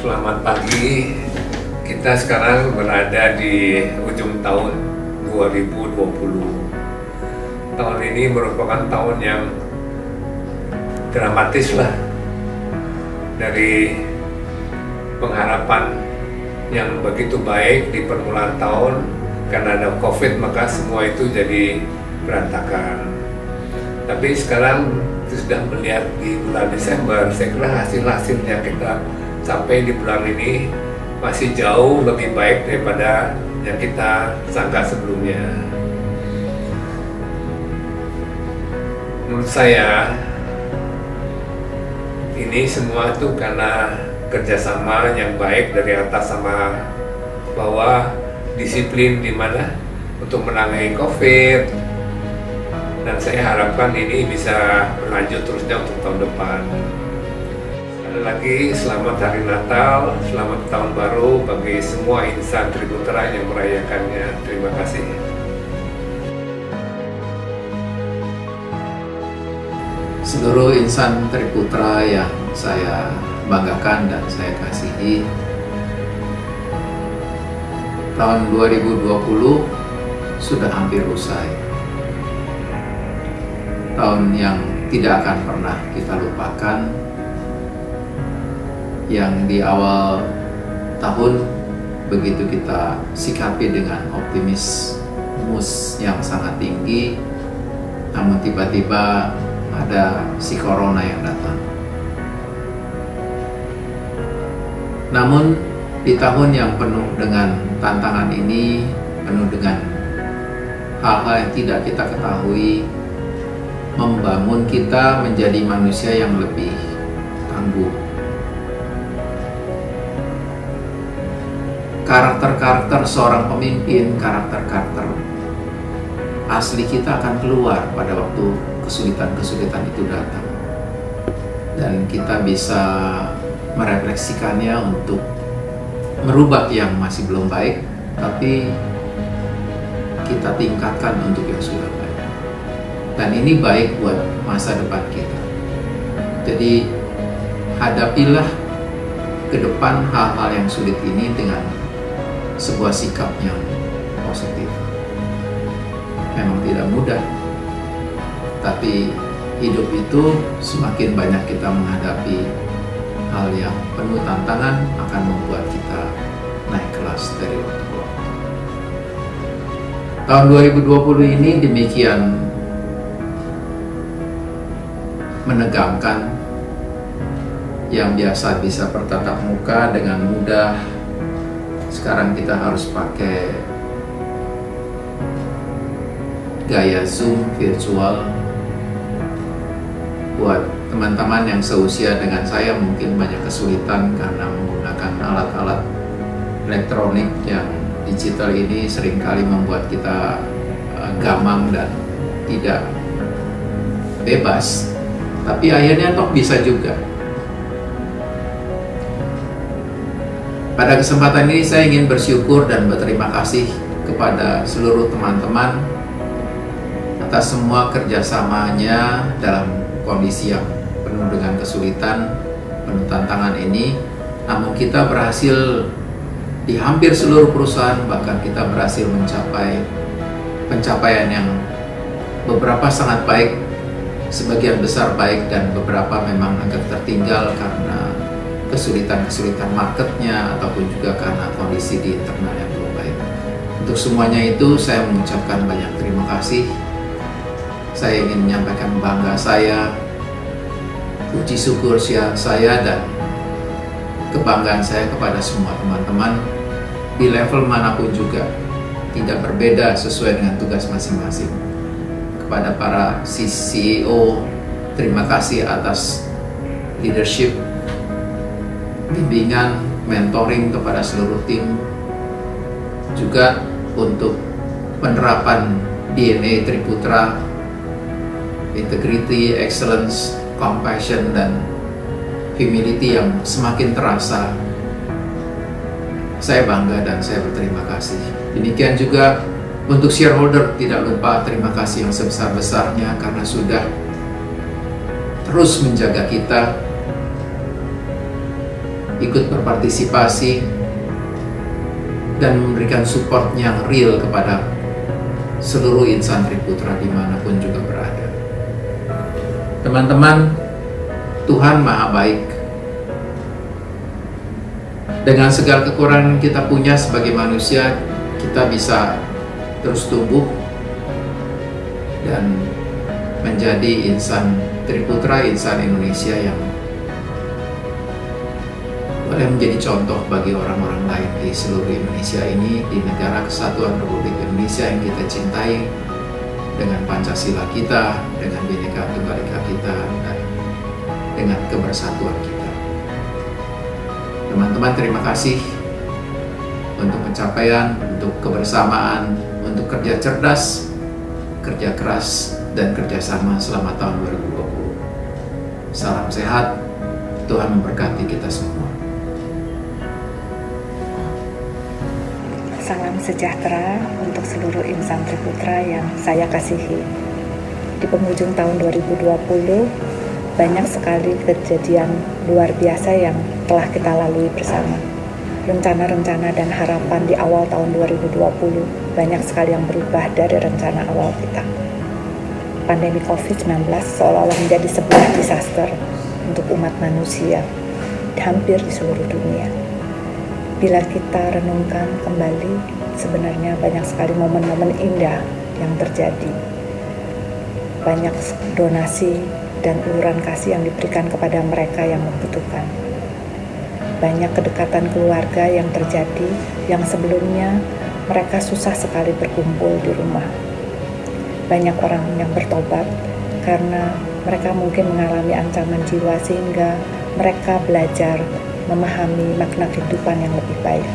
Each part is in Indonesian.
Selamat pagi. Kita sekarang berada di ujung tahun 2020. Tahun ini merupakan tahun yang dramatis lah. Dari pengharapan yang begitu baik di permulaan tahun, karena ada COVID maka semua itu jadi berantakan. Tapi sekarang sudah melihat di bulan Desember, saya kira hasil-hasil yang kita sampai di bulan ini masih jauh lebih baik daripada yang kita sangka sebelumnya. Menurut saya ini semua itu karena kerjasama yang baik dari atas sama bawah, disiplin di mana untuk menangani COVID, dan saya harapkan ini bisa berlanjut terusnya untuk tahun depan. Sekali lagi selamat Hari Natal, selamat Tahun Baru bagi semua insan Triputra yang merayakannya. Terima kasih. Seluruh insan Triputra yang saya banggakan dan saya kasihi, tahun 2020 sudah hampir usai. Tahun yang tidak akan pernah kita lupakan, yang di awal tahun begitu kita sikapi dengan optimismus yang sangat tinggi, namun tiba-tiba ada si corona yang datang. Namun di tahun yang penuh dengan tantangan ini, penuh dengan hal-hal yang tidak kita ketahui, membangun kita menjadi manusia yang lebih tangguh. Karakter-karakter seorang pemimpin, karakter-karakter asli kita akan keluar pada waktu kesulitan-kesulitan itu datang. Dan kita bisa merefleksikannya untuk merubah yang masih belum baik, tapi kita tingkatkan untuk yang sudah baik. Dan ini baik buat masa depan kita. Jadi hadapilah ke depan hal-hal yang sulit ini dengan sebuah sikap yang positif. Memang tidak mudah, tapi hidup itu semakin banyak kita menghadapi hal yang penuh tantangan akan membuat kita naik kelas dari waktu ke waktu. Tahun 2020 ini demikian menegangkan, yang biasa bisa bertatap muka dengan mudah, sekarang kita harus pakai gaya Zoom virtual. Buat teman-teman yang seusia dengan saya mungkin banyak kesulitan karena menggunakan alat-alat elektronik yang digital ini seringkali membuat kita gamang dan tidak bebas. Tapi akhirnya toh bisa juga. Pada kesempatan ini saya ingin bersyukur dan berterima kasih kepada seluruh teman-teman atas semua kerjasamanya dalam kondisi yang penuh dengan kesulitan, penuh tantangan ini. Namun kita berhasil di hampir seluruh perusahaan, bahkan kita berhasil mencapai pencapaian yang beberapa sangat baik, sebagian besar baik, dan beberapa memang agak tertinggal karena kesulitan-kesulitan marketnya ataupun juga karena kondisi di internal yang belum baik. Untuk semuanya itu saya mengucapkan banyak terima kasih. Saya ingin menyampaikan bangga saya, puji syukur saya, dan kebanggaan saya kepada semua teman-teman di level manapun juga, tidak berbeda sesuai dengan tugas masing-masing. Kepada para CEO, terima kasih atas leadership, bimbingan, mentoring kepada seluruh tim, juga untuk penerapan DNA Triputra, integrity, excellence, compassion, dan humility yang semakin terasa. Saya bangga dan saya berterima kasih. Demikian juga untuk shareholder, tidak lupa terima kasih yang sebesar-besarnya karena sudah terus menjaga kita ikut berpartisipasi dan memberikan support yang real kepada seluruh insan Triputra dimanapun juga berada. Teman-teman, Tuhan Maha Baik. Dengan segala kekurangan kita punya sebagai manusia, kita bisa terus tumbuh dan menjadi insan Triputra, insan Indonesia yang boleh menjadi contoh bagi orang-orang lain di seluruh Indonesia ini, di negara kesatuan Republik Indonesia yang kita cintai, dengan Pancasila kita, dengan Bhinneka Tunggal Ika kita, dan dengan kebersatuan kita. Teman-teman, terima kasih untuk pencapaian, untuk kebersamaan, untuk kerja cerdas, kerja keras, dan kerjasama selama tahun 2020. Salam sehat, Tuhan memberkati kita semua. Salam sejahtera untuk seluruh insan Triputra yang saya kasihi. Di penghujung tahun 2020, banyak sekali kejadian luar biasa yang telah kita lalui bersama. Rencana-rencana dan harapan di awal tahun 2020 banyak sekali yang berubah dari rencana awal kita. Pandemi COVID-19 seolah-olah menjadi sebuah disaster untuk umat manusia hampir di seluruh dunia. Bila kita renungkan kembali, sebenarnya banyak sekali momen-momen indah yang terjadi. Banyak donasi dan uluran kasih yang diberikan kepada mereka yang membutuhkan. Banyak kedekatan keluarga yang terjadi yang sebelumnya mereka susah sekali berkumpul di rumah. Banyak orang yang bertobat karena mereka mungkin mengalami ancaman jiwa sehingga mereka belajar memahami makna kehidupan yang lebih baik.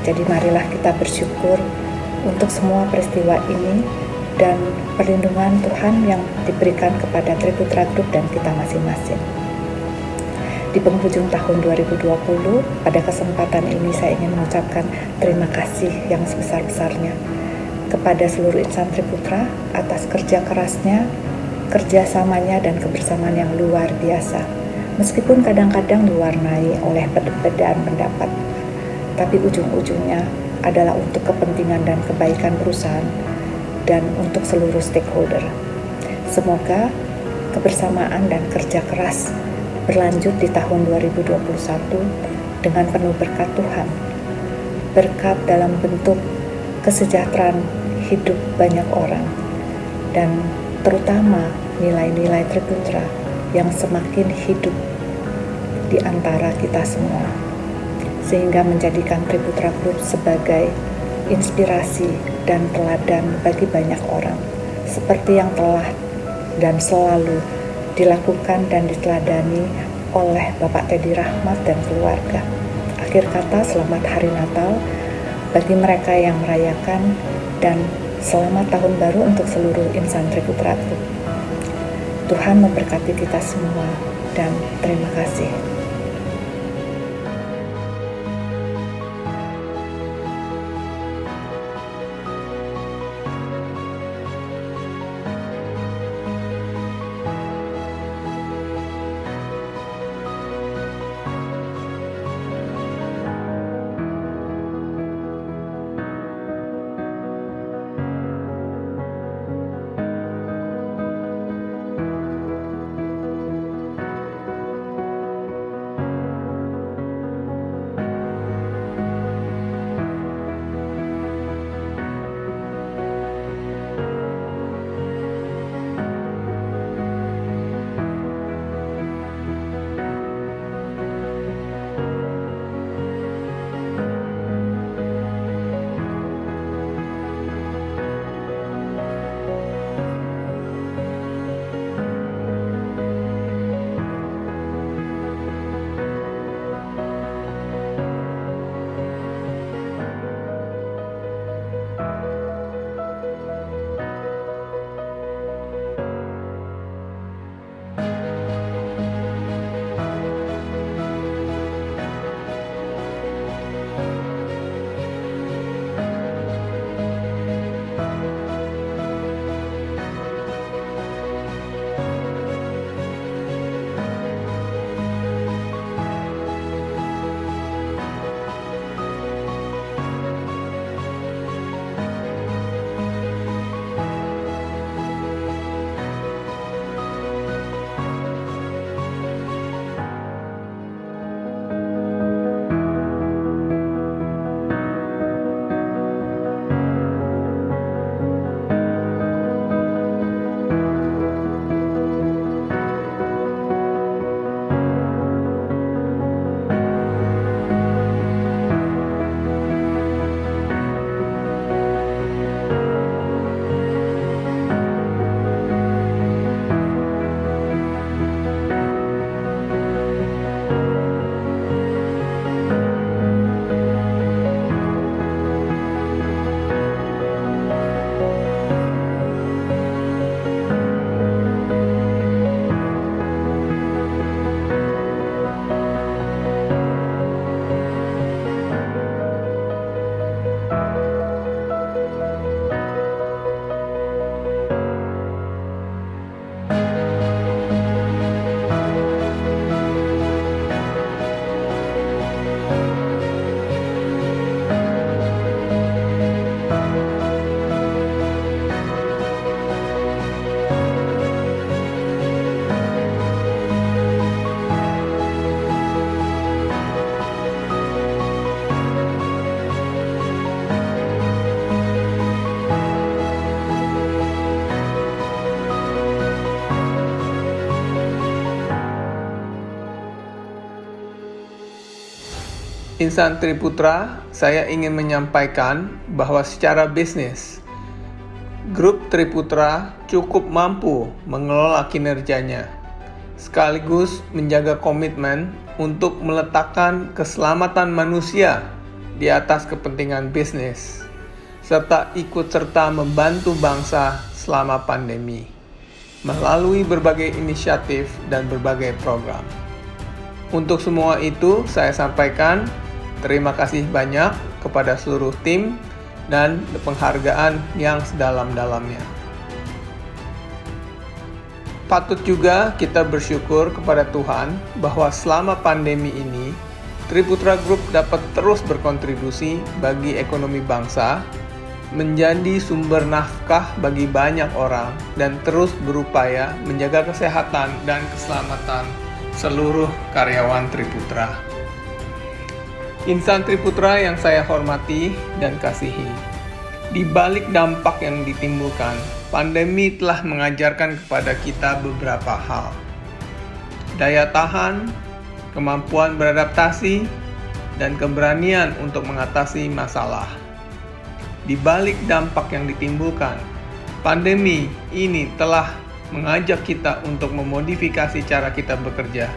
Jadi marilah kita bersyukur untuk semua peristiwa ini dan perlindungan Tuhan yang diberikan kepada Triputra Group dan kita masing-masing. Di penghujung tahun 2020, pada kesempatan ini saya ingin mengucapkan terima kasih yang sebesar-besarnya kepada seluruh insan Triputra atas kerja kerasnya, kerjasamanya, dan kebersamaan yang luar biasa. Meskipun kadang-kadang diwarnai oleh perbedaan pendapat, tapi ujung-ujungnya adalah untuk kepentingan dan kebaikan perusahaan dan untuk seluruh stakeholder. Semoga kebersamaan dan kerja keras berlanjut di tahun 2021 dengan penuh berkat Tuhan. Berkat dalam bentuk kesejahteraan hidup banyak orang dan terutama nilai-nilai Triputra yang semakin hidup di antara kita semua, sehingga menjadikan Triputra Group sebagai inspirasi dan teladan bagi banyak orang, seperti yang telah dan selalu dilakukan dan diteladani oleh Bapak Teddy Rahmat dan keluarga. Akhir kata, selamat Hari Natal bagi mereka yang merayakan dan selamat Tahun Baru untuk seluruh insan Triputra Group. Tuhan memberkati kita semua dan terima kasih. Insan Triputra, saya ingin menyampaikan bahwa secara bisnis, Grup Triputra cukup mampu mengelola kinerjanya, sekaligus menjaga komitmen untuk meletakkan keselamatan manusia di atas kepentingan bisnis, serta ikut serta membantu bangsa selama pandemi, melalui berbagai inisiatif dan berbagai program. Untuk semua itu, saya sampaikan terima kasih banyak kepada seluruh tim dan penghargaan yang sedalam-dalamnya. Patut juga kita bersyukur kepada Tuhan bahwa selama pandemi ini, Triputra Group dapat terus berkontribusi bagi ekonomi bangsa, menjadi sumber nafkah bagi banyak orang, dan terus berupaya menjaga kesehatan dan keselamatan seluruh karyawan Triputra. Insan Triputra yang saya hormati dan kasihi, di balik dampak yang ditimbulkan, pandemi telah mengajarkan kepada kita beberapa hal. Daya tahan, kemampuan beradaptasi, dan keberanian untuk mengatasi masalah. Di balik dampak yang ditimbulkan, pandemi ini telah mengajak kita untuk memodifikasi cara kita bekerja,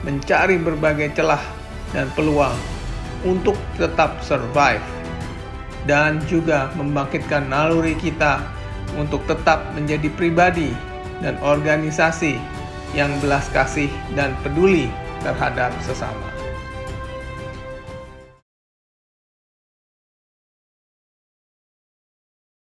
mencari berbagai celah dan peluang untuk tetap survive, dan juga membangkitkan naluri kita untuk tetap menjadi pribadi dan organisasi yang belas kasih dan peduli terhadap sesama.